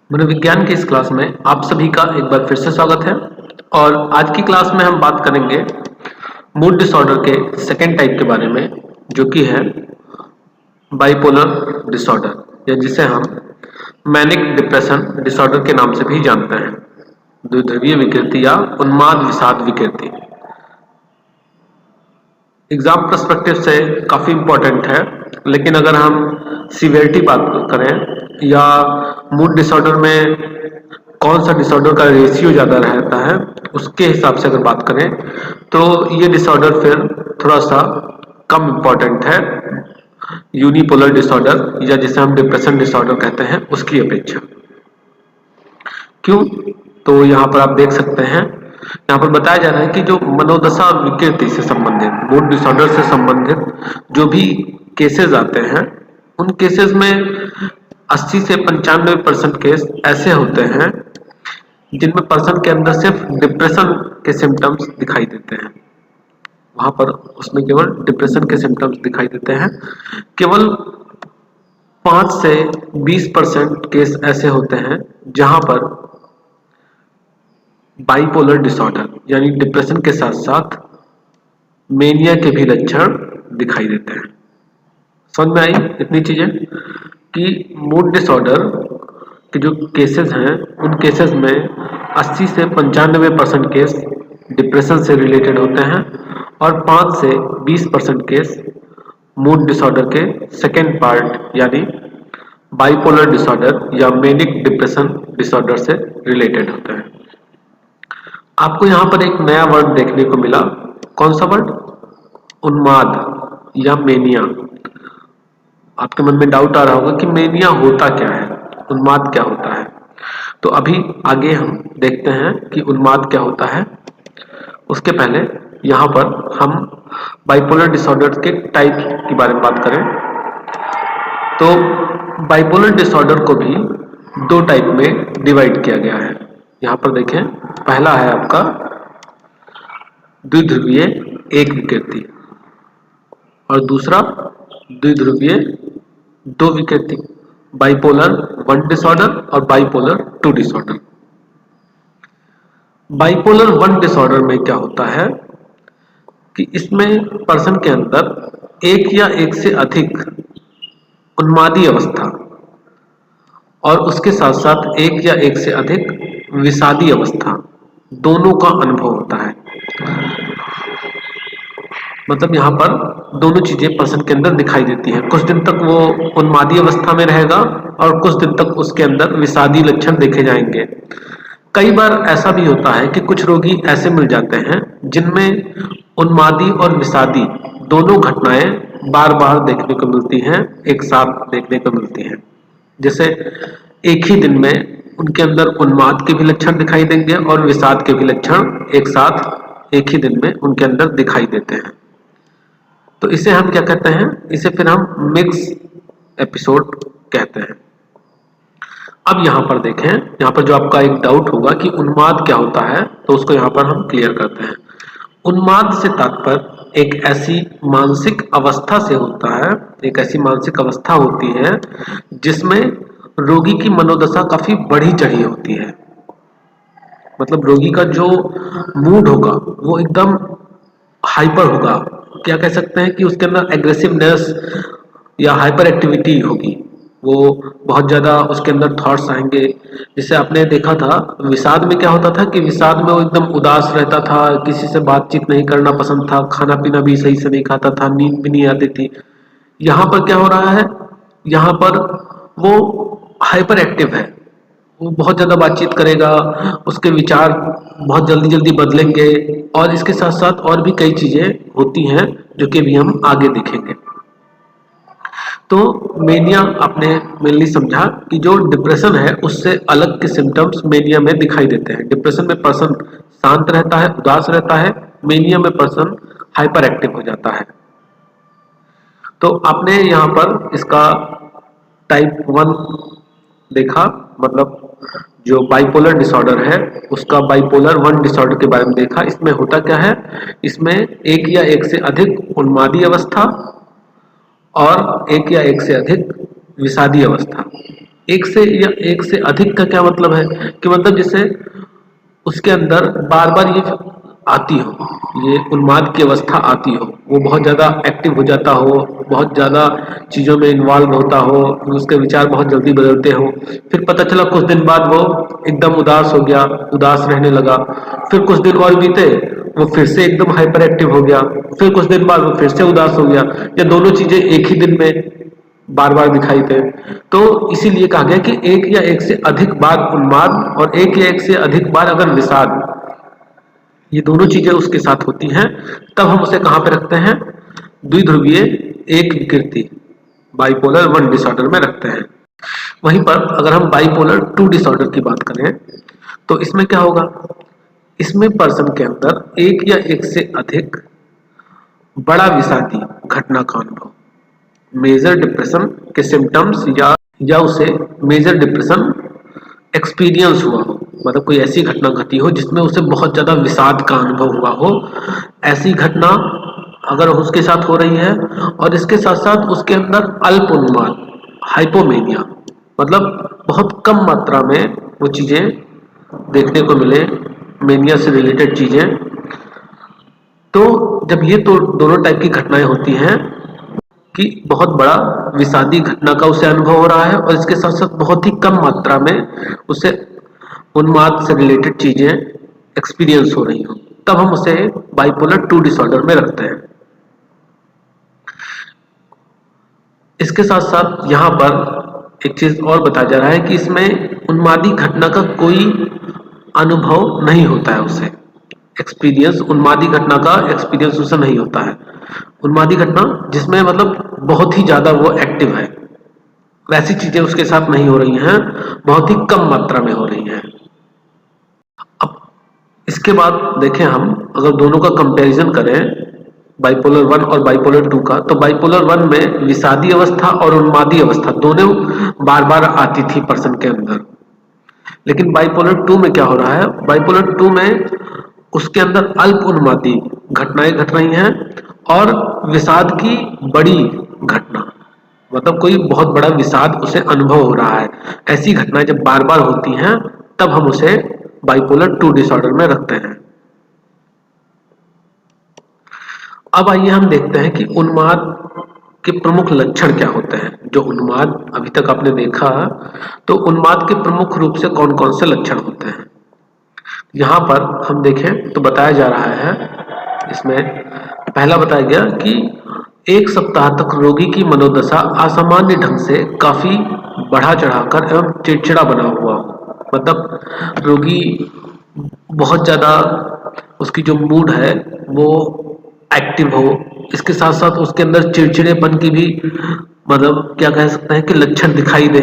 मनोविज्ञान की इस क्लास में आप सभी का एक बार फिर से स्वागत है। और आज की क्लास में हम बात करेंगे मूड डिसऑर्डर के सेकेंड टाइप के बारे में, जो कि है बाइपोलर डिसऑर्डर, या जिसे हम मैनिक डिप्रेशन डिसऑर्डर के नाम से भी जानते हैं। द्विध्रुवीय विकृति या उन्माद विषाद विकृति एग्जाम पर्सपेक्टिव से काफी इंपॉर्टेंट है, लेकिन अगर हम सीवियरिटी बात करें या मूड डिसऑर्डर में कौन सा डिसऑर्डर का रेशियो ज्यादा रहता है उसके हिसाब से अगर बात करें तो ये डिसऑर्डर फिर थोड़ा सा कम इंपॉर्टेंट है यूनिपोलर डिसऑर्डर, या जिसे हम डिप्रेशन डिसऑर्डर कहते हैं, उसकी अपेक्षा। क्यों? तो यहाँ पर आप देख सकते हैं, यहाँ पर बताया जा रहा है कि जो मनोदशा विकृति से संबंधित, मूड डिसऑर्डर से संबंधित जो भी केसेस आते हैं, उन केसेस में 80 से 95% केस ऐसे होते हैं जिनमें पर्सन के अंदर सिर्फ डिप्रेशन के सिम्टम्स दिखाई देते हैं। वहां पर उसमें केवल डिप्रेशन के सिम्टम्स दिखाई देते हैं। केवल 5 से 20% केस ऐसे होते हैं जहां पर बाइपोलर डिसऑर्डर यानी डिप्रेशन के साथ साथ मेनिया के भी लक्षण दिखाई देते हैं। समझ में आई इतनी चीजें कि मूड डिसऑर्डर के जो केसेस हैं उन केसेस में 80 से 95% केस डिप्रेशन से रिलेटेड होते हैं और 5 से 20% केस मूड डिसऑर्डर के सेकेंड पार्ट यानी बाइपोलर डिसऑर्डर या मेनिक डिप्रेशन डिसऑर्डर से रिलेटेड होते हैं। आपको यहाँ पर एक नया वर्ड देखने को मिला। कौन सा वर्ड? उन्माद या मेनिया। आपके मन में डाउट आ रहा होगा कि मेनिया होता क्या है, उन्माद क्या होता है। तो अभी आगे हम देखते हैं कि उन्माद क्या होता है। उसके पहले यहाँ पर हम बाइपोलर डिसऑर्डर के टाइप के बारे में बात करें तो बाइपोलर डिसऑर्डर को भी 2 टाइप में डिवाइड किया गया है। यहाँ पर देखें, पहला है आपका द्विध्रुवीय एक विकृति और दूसरा द्विध्रुवीय 2 विकृति, बाइपोलर 1 डिसऑर्डर और बाइपोलर 2 डिसऑर्डर। बाइपोलर 1 डिसऑर्डर में क्या होता है कि इसमें पर्सन के अंदर एक या एक से अधिक उन्मादी अवस्था और उसके साथ साथ एक या एक से अधिक विषादी अवस्था दोनों का अनुभव होता है। मतलब यहाँ पर दोनों चीजें पर्सन के अंदर दिखाई देती हैं। कुछ दिन तक वो उन्मादी अवस्था में रहेगा और कुछ दिन तक उसके अंदर विषादी लक्षण देखे जाएंगे। कई बार ऐसा भी होता है कि कुछ रोगी ऐसे मिल जाते हैं जिनमें उन्मादी और विषादी दोनों घटनाएं बार बार देखने को मिलती हैं, एक साथ देखने को मिलती हैं। जैसे एक ही दिन में उनके अंदर उन्माद के भी लक्षण दिखाई देंगे और विषाद के भी लक्षण एक साथ एक ही दिन में उनके अंदर दिखाई देते हैं। तो इसे हम क्या कहते हैं? इसे फिर हम मिक्स एपिसोड कहते हैं। अब यहाँ पर देखें, यहाँ पर जो आपका एक डाउट होगा कि उन्माद क्या होता है, तो उसको यहाँ पर हम क्लियर करते हैं। उन्माद से तात्पर्य एक ऐसी मानसिक अवस्था से होता है, एक ऐसी मानसिक अवस्था होती है जिसमें रोगी की मनोदशा काफी बढ़ी चढ़ी होती है। मतलब रोगी का जो मूड होगा वो एकदम हाइपर होगा। क्या कह सकते हैं कि उसके अंदर एग्रेसिवनेस या हाइपर एक्टिविटी होगी। वो बहुत ज्यादा उसके अंदर थॉट्स आएंगे। जैसे आपने देखा था विषाद में क्या होता था कि विषाद में वो एकदम उदास रहता था, किसी से बातचीत नहीं करना पसंद था, खाना पीना भी सही से नहीं खाता था, नींद भी नहीं आती थी। यहाँ पर क्या हो रहा है? यहाँ पर वो हाइपर एक्टिव है, वो बहुत ज्यादा बातचीत करेगा, उसके विचार बहुत जल्दी जल्दी बदलेंगे और इसके साथ साथ और भी कई चीजें होती हैं जो कि अभी हम आगे देखेंगे। तो मेनिया आपने मेनली समझा कि जो डिप्रेशन है उससे अलग के सिम्टम्स मेनिया में दिखाई देते हैं। डिप्रेशन में पर्सन शांत रहता है, उदास रहता है, मेनिया में पर्सन हाइपर एक्टिव हो जाता है। तो आपने यहाँ पर इसका टाइप 1 देखा, मतलब जो बाइपोलर डिसऑर्डर है उसका बाइपोलर 1 डिसऑर्डर के बारे में देखा। इसमें होता क्या है? इसमें एक या एक से अधिक उन्मादी अवस्था और एक या एक से अधिक विषादी अवस्था, एक से या एक से अधिक का क्या मतलब है कि मतलब जैसे उसके अंदर बार बार ये आती हो, ये उन्माद की अवस्था आती हो, वो बहुत ज़्यादा एक्टिव हो जाता हो, बहुत ज़्यादा चीज़ों में इन्वॉल्व होता हो, उसके विचार बहुत जल्दी बदलते हो, फिर पता चला कुछ दिन बाद वो एकदम उदास हो गया, उदास रहने लगा, फिर कुछ दिन और बीते वो फिर से एकदम हाइपर एक्टिव हो गया, फिर कुछ दिन बाद वो फिर से उदास हो गया, या दोनों चीज़ें एक ही दिन में बार बार दिखाई दे। तो इसीलिए कहा गया कि एक या एक से अधिक बार उन्माद और एक या एक से अधिक बार अगर विषाद, ये दोनों चीजें उसके साथ होती हैं, तब हम उसे कहां पे रखते हैं? द्विध्रुवीय एक विकृति, बाइपोलर 1 डिसऑर्डर में रखते हैं। वहीं पर अगर हम बाइपोलर 2 डिसऑर्डर की बात करें तो इसमें क्या होगा? इसमें पर्सन के अंदर एक या एक से अधिक बड़ा विषादी घटना का अनुभव, मेजर डिप्रेशन के सिम्टम्स, या उसे मेजर डिप्रेशन एक्सपीरियंस हुआ हो, मतलब कोई ऐसी घटना घटी हो जिसमें उसे बहुत ज्यादा विषाद का अनुभव हुआ हो, ऐसी घटना अगर उसके साथ हो रही है, और इसके साथ साथ उसके अंदर अल्प उन्माद, हाइपोमेनिया, मतलब बहुत कम मात्रा में वो चीजें देखने को मिले, मेनिया से रिलेटेड चीजें, तो जब ये तो दोनों टाइप की घटनाएं होती हैं कि बहुत बड़ा विषादी घटना का उसे अनुभव हो रहा है और इसके साथ साथ बहुत ही कम मात्रा में उसे उन्माद से रिलेटेड चीजें एक्सपीरियंस हो रही हो, तब हम उसे बाइपोलर 2 डिसऑर्डर में रखते हैं। इसके साथ साथ यहाँ पर एक चीज और बताया जा रहा है कि इसमें उन्मादी घटना का कोई अनुभव नहीं होता है, उसे एक्सपीरियंस, उन्मादी घटना का एक्सपीरियंस उसे नहीं होता है। उन्मादी घटना जिसमें मतलब बहुत ही ज्यादा वो एक्टिव है, वैसी चीजें उसके साथ नहीं हो रही हैं, बहुत ही कम मात्रा में हो रही हैं। अब इसके बाद देखें हम अगर दोनों का कंपैरिजन करें, बाइपोलर 1 और बाइपोलर 2 का, तो बाइपोलर 1 में विषादी अवस्था और उन्मादी अवस्था दोनों बार बार आती थी पर्सन के अंदर, लेकिन बाइपोलर 2 में क्या हो रहा है? बाइपोलर 2 में उसके अंदर अल्प उन्मादी घटनाएं घट रही हैं और विषाद की बड़ी घटना, मतलब कोई बहुत बड़ा विषाद उसे अनुभव हो रहा है, ऐसी घटनाएं जब बार बार होती हैं तब हम उसे बाइपोलर 2 डिसऑर्डर में रखते हैं। अब आइए हम देखते हैं कि उन्माद के प्रमुख लक्षण क्या होते हैं। जो उन्माद अभी तक आपने देखा, तो उन्माद के प्रमुख रूप से कौन कौन से लक्षण होते हैं यहाँ पर हम देखें तो बताया जा रहा है। इसमें पहला बताया गया कि 1 सप्ताह तक रोगी की मनोदशा असामान्य ढंग से काफी बढ़ा चढ़ाकर एवं चिड़चिड़ा बना हुआ हो, मतलब रोगी बहुत ज्यादा, उसकी जो मूड है वो एक्टिव हो, इसके साथ साथ उसके अंदर चिड़चिड़ेपन की भी, मतलब क्या कह सकते हैं कि लक्षण दिखाई दे,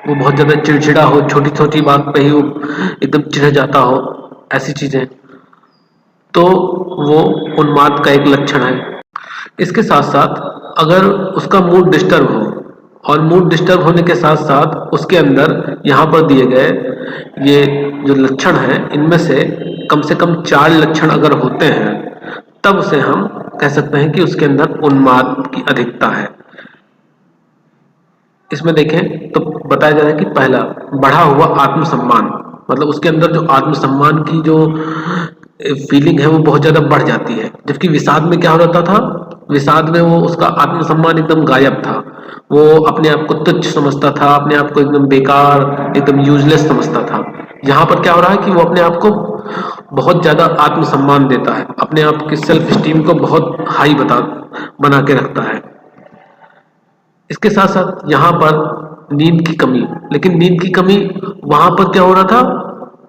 वो बहुत ज्यादा चिड़चिड़ा हो, छोटी छोटी बात पे ही वो एकदम चिढ़ जाता हो, ऐसी चीजें, तो वो उन्माद का एक लक्षण है। इसके साथ साथ अगर उसका मूड डिस्टर्ब हो, और मूड डिस्टर्ब होने के साथ साथ उसके अंदर यहाँ पर दिए गए ये जो लक्षण है, इनमें से कम 4 लक्षण अगर होते हैं, तब उसे हम कह सकते हैं कि उसके अंदर उन्माद की अधिकता है। इसमें देखें तो बताया जा रहा है कि पहला, बढ़ा हुआ आत्मसम्मान, मतलब उसके अंदर जो आत्मसम्मान की जो फीलिंग है वो बहुत ज्यादा बढ़ जाती है, जबकि विषाद में क्या हो रहा था? विषाद में वो उसका आत्मसम्मान एकदम गायब था, वो अपने आप को तुच्छ समझता था, अपने आप को एकदम बेकार, एकदम यूजलेस समझता था। यहाँ पर क्या हो रहा है कि वो अपने आप को बहुत ज्यादा आत्मसम्मान देता है, अपने आप की सेल्फ स्टीम को बहुत हाई बना के रखता है। इसके साथ साथ यहाँ पर नींद की कमी, लेकिन नींद की कमी वहां पर क्या हो रहा था?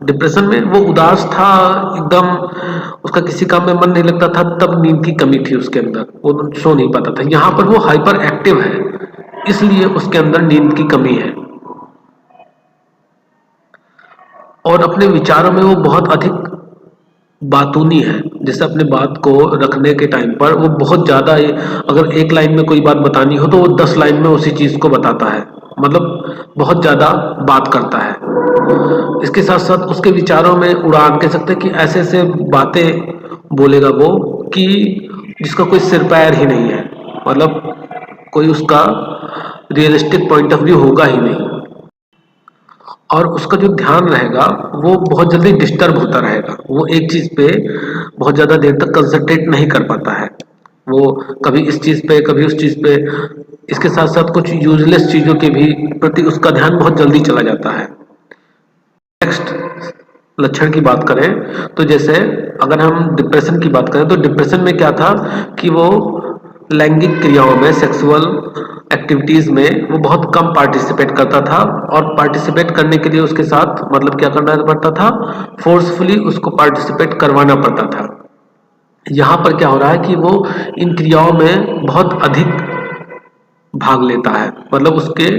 डिप्रेशन में वो उदास था एकदम, उसका किसी काम में मन नहीं लगता था, तब नींद की कमी थी उसके अंदर, वो सो नहीं पाता था। यहाँ पर वो हाइपर एक्टिव है, इसलिए उसके अंदर नींद की कमी है, और अपने विचारों में वो बहुत अधिक बातूनी है, जैसे अपने बात को रखने के टाइम पर वो बहुत ज्यादा, अगर एक लाइन में कोई बात बतानी हो तो वो 10 लाइन में उसी चीज को बताता है, मतलब बहुत ज्यादा बात करता है। इसके साथ साथ उसके विचारों में उड़ान, कह सकते हैं कि ऐसे ऐसे बातें बोलेगा वो कि जिसका कोई सिर पैर ही नहीं है, मतलब कोई उसका रियलिस्टिक पॉइंट ऑफ व्यू होगा ही नहीं। और उसका जो ध्यान रहेगा वो बहुत जल्दी डिस्टर्ब होता रहेगा, वो एक चीज पे बहुत ज्यादा देर तक कंसंट्रेट नहीं कर पाता है, वो कभी इस चीज पे कभी उस चीज पे, इसके साथ साथ कुछ यूजलेस चीजों के भी प्रति उसका ध्यान बहुत जल्दी चला जाता है। नेक्स्ट लक्षण की बात करें तो जैसे अगर हम डिप्रेशन की बात करें तो डिप्रेशन में क्या था कि वो लैंगिक क्रियाओं में, सेक्सुअल एक्टिविटीज में वो बहुत कम पार्टिसिपेट करता था, और पार्टिसिपेट करने के लिए उसके साथ मतलब क्या करना पड़ता था, फोर्सफुली उसको पार्टिसिपेट करवाना पड़ता था। यहाँ पर क्या हो रहा है कि वो इन क्रियाओं में बहुत अधिक भाग लेता है, मतलब उसके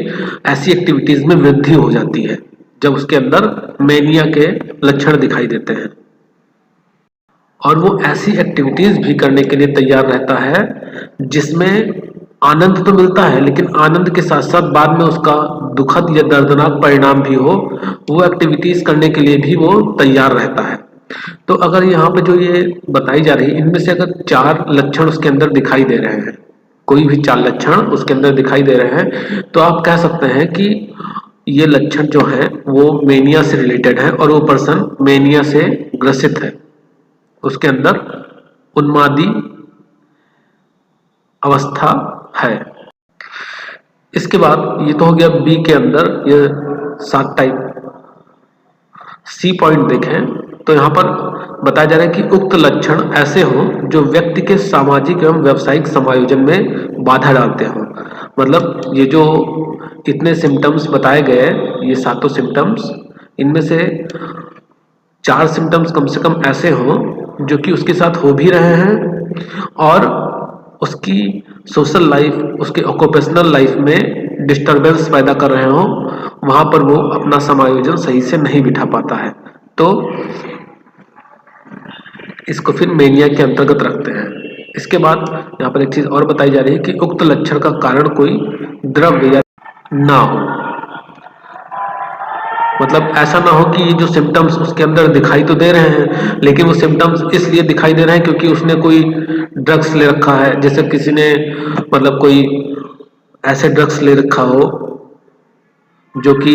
ऐसी एक्टिविटीज में वृद्धि हो जाती है जब उसके अंदर मेनिया के लक्षण दिखाई देते हैं, और वो ऐसी एक्टिविटीज भी करने के लिए तैयार रहता है जिसमें आनंद तो मिलता है, लेकिन आनंद के साथ साथ बाद में उसका दुखद या दर्दनाक परिणाम भी हो, वो एक्टिविटीज करने के लिए भी वो तैयार रहता है। तो अगर यहाँ पे जो ये बताई जा रही है, इनमें से अगर 4 लक्षण उसके अंदर दिखाई दे रहे हैं, कोई भी 4 लक्षण उसके अंदर दिखाई दे रहे हैं, तो आप कह सकते हैं कि ये लक्षण जो है वो मेनिया से रिलेटेड है, और वो पर्सन मेनिया से ग्रसित है, उसके अंदर उन्मादी अवस्था है। इसके बाद ये तो हो गया बी के अंदर ये 7 टाइप। सी पॉइंट देखें तो यहाँ पर बताया जा रहा है कि उक्त लक्षण ऐसे हों जो व्यक्ति के सामाजिक एवं व्यावसायिक समायोजन में बाधा डालते हों। मतलब ये जो इतने सिम्टम्स बताए गए, ये 7 सिम्टम्स, इनमें से 4 सिम्टम्स कम से कम ऐसे हों जो कि उसके साथ हो भी रहे हैं और उसकी सोशल लाइफ, उसके ऑक्यूपेशनल लाइफ में डिस्टरबेंस पैदा कर रहे हों, वहां पर वो अपना समायोजन सही से नहीं बिठा पाता है, तो इसको फिर मेनिया के अंतर्गत रखते हैं। इसके बाद यहाँ पर एक चीज और बताई जा रही है कि उक्त लक्षण का कारण कोई द्रव्य या ना हो, मतलब ऐसा ना हो कि ये जो सिम्टम्स उसके अंदर दिखाई तो दे रहे हैं, लेकिन वो सिम्टम्स इसलिए दिखाई दे रहे हैं क्योंकि उसने कोई ड्रग्स ले रखा है, जैसे किसी ने मतलब कोई ऐसे ड्रग्स ले रखा हो जो कि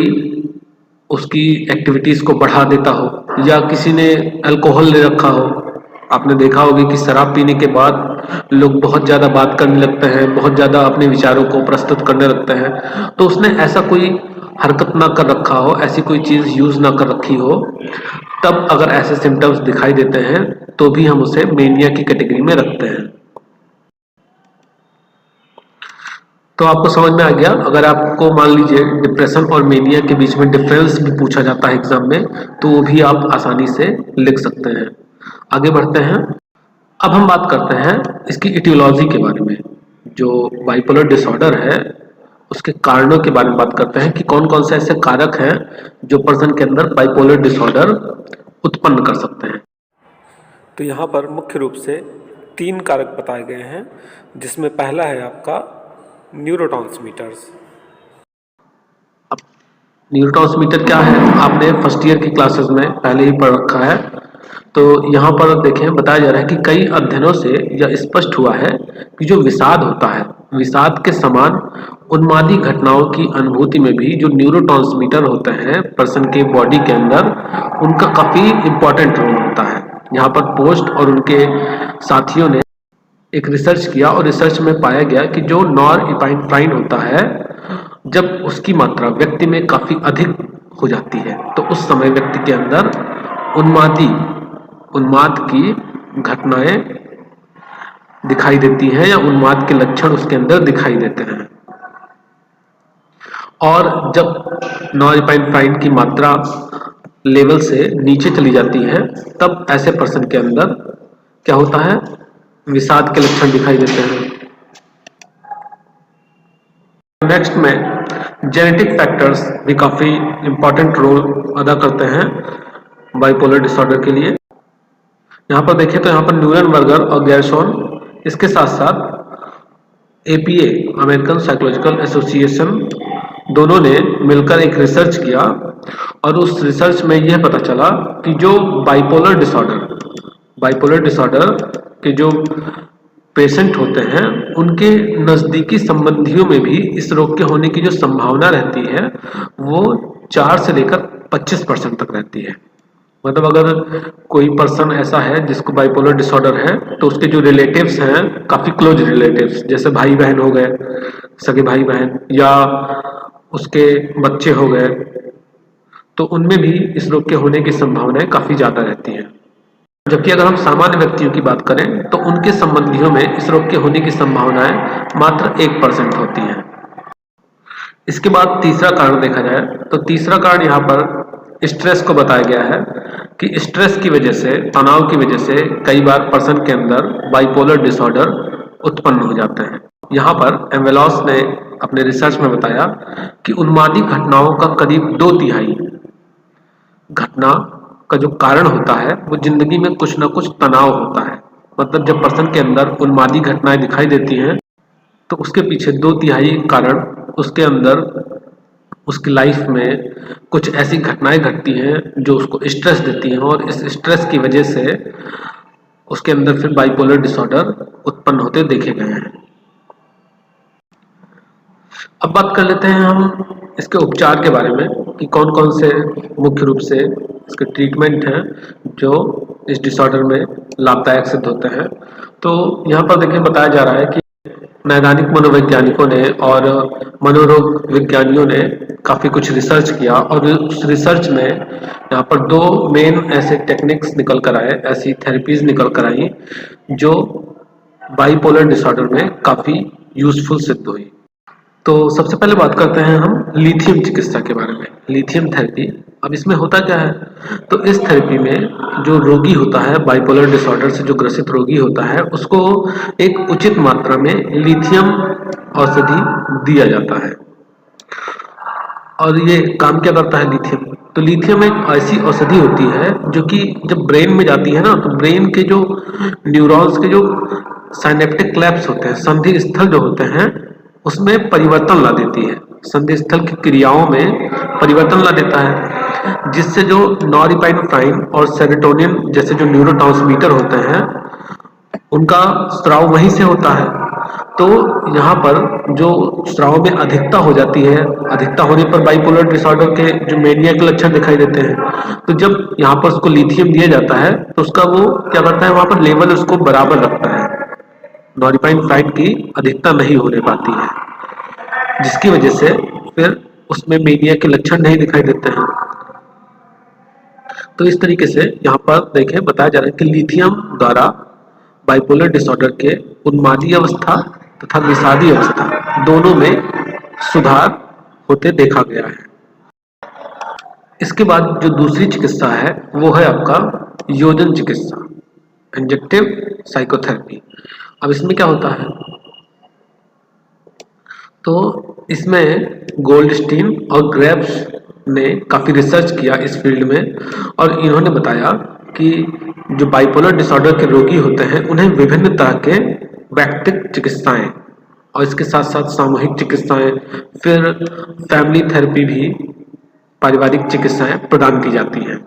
उसकी एक्टिविटीज को बढ़ा देता हो, या किसी ने अल्कोहल ले रखा हो। आपने देखा होगा कि शराब पीने के बाद लोग बहुत ज्यादा बात करने लगते हैं, बहुत ज्यादा अपने विचारों को प्रस्तुत करने लगते हैं, तो उसने ऐसा कोई हरकत ना कर रखा हो, ऐसी कोई चीज यूज ना कर रखी हो, तब अगर ऐसे सिम्टम्स दिखाई देते हैं तो भी हम उसे मेनिया की कैटेगरी में रखते हैं। तो आपको समझ में आ गया। अगर आपको मान लीजिए डिप्रेशन और मेनिया के बीच में डिफरेंस भी पूछा जाता है एग्जाम में, तो वो भी आप आसानी से लिख सकते हैं। आगे बढ़ते हैं। अब हम बात करते हैं इसकी इटियोलॉजी के बारे में। जो बाइपोलर डिसऑर्डर है उसके कारणों के बारे में बात करते हैं कि कौन कौन से ऐसे कारक हैं जो पर्सन के अंदर बाइपोलर डिसऑर्डर उत्पन्न कर सकते हैं। तो यहाँ पर मुख्य रूप से 3 कारक बताए गए हैं, जिसमें पहला है आपका न्यूरोट्रांसमीटर्स। अब न्यूरोट्रांसमीटर क्या है, आपने फर्स्ट ईयर की क्लासेस में पहले ही पढ़ रखा है। तो यहाँ पर देखें, बताया जा रहा है कि कई अध्ययनों से यह स्पष्ट हुआ है कि जो विषाद होता है, विषाद के समान उन्मादी घटनाओं की अनुभूति में भी जो न्यूरोट्रांसमीटर होते हैं पर्सन के बॉडी के अंदर, उनका काफी इंपॉर्टेंट रोल होता है। यहाँ पर पोस्ट और उनके साथियों ने एक रिसर्च किया और रिसर्च में पाया गया कि जो नॉरएपिनेफ्राइन होता है, जब उसकी मात्रा व्यक्ति में काफी अधिक हो जाती है तो उस समय व्यक्ति के अंदर उन्माद की घटनाएं दिखाई देती हैं या उन्माद के लक्षण उसके अंदर दिखाई देते हैं। और जब नॉरएपिनेफ्राइन की मात्रा लेवल से नीचे चली जाती है, तब ऐसे पर्सन के अंदर क्या होता है, विषाद के लक्षण दिखाई देते हैं। नेक्स्ट में जेनेटिक फैक्टर्स भी काफी इंपॉर्टेंट रोल अदा करते हैं बाइपोलर डिसऑर्डर के लिए। यहाँ पर देखें तो यहाँ पर न्यूरेनबर्गर और गेरशॉन, इसके साथ साथ APA अमेरिकन साइकोलॉजिकल एसोसिएशन, दोनों ने मिलकर एक रिसर्च किया और उस रिसर्च में यह पता चला कि जो बाइपोलर डिसऑर्डर के जो पेशेंट होते हैं, उनके नजदीकी संबंधियों में भी इस रोग के होने की जो संभावना रहती है वो 4 से लेकर 25% तक रहती है। मतलब अगर कोई पर्सन ऐसा है जिसको बाइपोलर डिसऑर्डर है तो उसके जो रिलेटिव्स हैं, काफी क्लोज रिलेटिव्स, जैसे भाई बहन हो गए, सगे भाई बहन, या उसके बच्चे हो गए, तो उनमें भी इस रोग के होने की संभावनाएं काफी ज्यादा रहती हैं। जबकि अगर हम सामान्य व्यक्तियों की बात करें तो उनके संबंधियों में इस रोग के होने की संभावनाएं मात्र 1% होती हैं। इसके बाद तीसरा कारण देखा जाए तो तीसरा कारण यहाँ पर स्ट्रेस को बताया गया है कि स्ट्रेस की वजह से, तनाव की वजह से कई बार पर्सन के अंदर बाइपोलर डिसऑर्डर उत्पन्न हो जाते हैं। यहाँ पर एवेलॉस ने अपने रिसर्च में बताया कि उन्मादी घटनाओं का करीब 2/3 घटना का जो कारण होता है वो जिंदगी में कुछ ना कुछ तनाव होता है। मतलब जब पर्सन के अंदर उन्मादी घटनाएं दिखाई देती हैं तो उसके पीछे 2/3 कारण उसके अंदर, उसकी लाइफ में कुछ ऐसी घटनाएं घटती हैं जो उसको स्ट्रेस देती हैं, और इस स्ट्रेस की वजह से उसके अंदर फिर बाइपोलर डिसऑर्डर उत्पन्न होते देखे गए हैं। अब बात कर लेते हैं हम इसके उपचार के बारे में कि कौन कौन से मुख्य रूप से इसके ट्रीटमेंट हैं जो इस डिसऑर्डर में लाभदायक सिद्ध होते हैं। तो यहाँ पर देखिए बताया जा रहा है कि नैदानिक मनोवैज्ञानिकों ने और मनोरोग विज्ञानियों ने काफ़ी कुछ रिसर्च किया, और उस रिसर्च में यहाँ पर 2 मेन ऐसे टेक्निक्स निकल कर आए, ऐसी थेरेपीज निकल कर आई जो बाइपोलर डिसऑर्डर में काफ़ी यूजफुल सिद्ध हुई। तो सबसे पहले बात करते हैं हम लिथियम चिकित्सा के बारे में, लिथियम थेरेपी। अब इसमें होता क्या है, तो इस थेरेपी में जो रोगी होता है, बाइपोलर डिसऑर्डर से जो ग्रसित रोगी होता है, उसको एक उचित मात्रा में लिथियम औषधि दिया जाता है। और ये काम क्या करता है लिथियम, तो लिथियम एक ऐसी औषधि होती है जो कि जब ब्रेन में जाती है ना, तो ब्रेन के जो न्यूरॉन्स के जो साइनेप्टिक क्लैप्स होते हैं, संधि स्थल जो होते हैं, उसमें परिवर्तन ला देती है, संधि स्थल की क्रियाओं में परिवर्तन ला देता है, जिससे जो नॉरएपिनेफ्राइन और सेरोटोनिन जैसे जो न्यूरोट्रांसमीटर होते हैं उनका स्राव वहीं से होता है। तो यहाँ पर जो स्राव में अधिकता हो जाती है, अधिकता होने पर बाइपोलर डिसऑर्डर के जो मेनिया के लक्षण दिखाई देते हैं। तो जब यहाँ पर उसको लिथियम दिया जाता है तो उसका वो क्या करता है, वहाँ पर लेवल उसको बराबर रखता है, नॉरएपिनेफ्राइन की अधिकता नहीं होने पाती है, जिसकी वजह से फिर उसमें मेनिया के लक्षण नहीं दिखाई देते हैं। तो इस तरीके से यहाँ पर देखें बताया जा रहा है कि लिथियम द्वारा बाइपोलर डिसऑर्डर के उन्मादी अवस्था तथा विषादी अवस्था दोनों में सुधार होते देखा गया है। इसके बाद जो दूसरी चिकित्सा है वो है आपका योजन चिकित्सा, इंजेक्टिव साइकोथेरेपी। अब इसमें क्या होता है, तो इसमें गोल्डस्टीन और ग्रेव्स ने काफ़ी रिसर्च किया इस फील्ड में, और इन्होंने बताया कि जो बाइपोलर डिसऑर्डर के रोगी होते हैं उन्हें विभिन्न तरह के व्यक्तिगत चिकित्साएं और इसके साथ साथ सामूहिक चिकित्साएं, फिर फैमिली थेरेपी भी, पारिवारिक चिकित्साएं प्रदान की जाती हैं।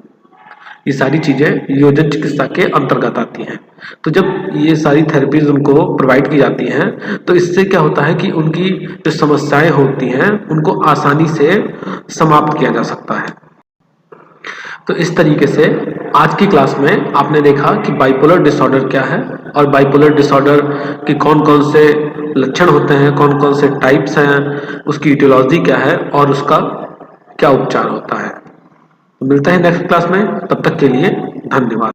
ये सारी चीज़ें योजन चिकित्सा के अंतर्गत आती हैं। तो जब ये सारी थेरेपीज उनको प्रोवाइड की जाती हैं तो इससे क्या होता है कि उनकी जो समस्याएं होती हैं उनको आसानी से समाप्त किया जा सकता है। तो इस तरीके से आज की क्लास में आपने देखा कि बाइपोलर डिसऑर्डर क्या है और बाइपोलर डिसऑर्डर के कौन कौन से लक्षण होते हैं, कौन कौन से टाइप्स हैं, उसकी इटियोलॉजी क्या है और उसका क्या उपचार होता है। मिलता है नेक्स्ट क्लास में, तब तक के लिए धन्यवाद।